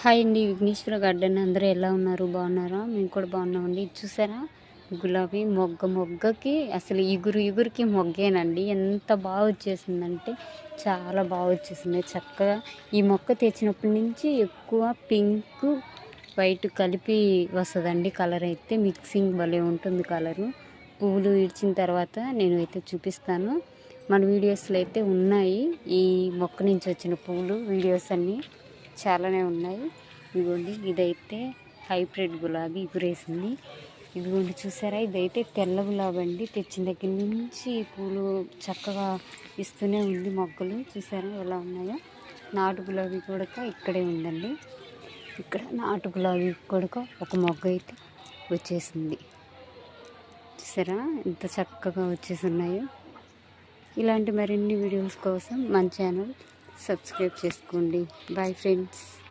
Hi అండి, Vighneshwara garden. అందరూ ఎలా ఉన్నారు? బాగున్నారా? మేము కూడా బాగున్నామండి. ఇది చూసారా, గులాబీ మొగ్గకి అసలు ఇగురికి మొగ్గేనండి. ఎంత బాగా వచ్చేసిందంటే చాలా బాగా వచ్చేసింది. చక్కగా ఈ మొక్క తెచ్చినప్పటి నుంచి ఎక్కువ పింక్ వైట్ కలిపి వస్తుందండి. కలర్ అయితే మిక్సింగ్ భలే ఉంటుంది కలరు. పువ్వులు ఇడిచిన తర్వాత నేను అయితే చూపిస్తాను. మన వీడియోస్లో అయితే ఉన్నాయి ఈ మొక్క నుంచి వచ్చిన పువ్వులు వీడియోస్ అన్నీ చాలానే ఉన్నాయి. ఇదిగోండి, ఇదైతే హైబ్రిడ్ గులాబీ ఎగురేసింది. ఇదిగోండి చూసారా, ఇదైతే తెల్ల గులాబీ అండి. తెచ్చిన దగ్గర నుంచి పూలు చక్కగా ఇస్తూనే ఉంది. మొగ్గలు చూసారా ఎలా ఉన్నాయో. నాటు గులాబీ కూడా ఇక్కడే ఉందండి. ఇక్కడ నాటు గులాబీ కూడా ఒక మొగ్గ అయితే వచ్చేసింది. చూసారా ఎంత చక్కగా వచ్చేసి ఉన్నాయో. ఇలాంటి మరిన్ని వీడియోస్ కోసం మన ఛానల్ సబ్స్క్రైబ్ చేసుకోండి. Bye friends.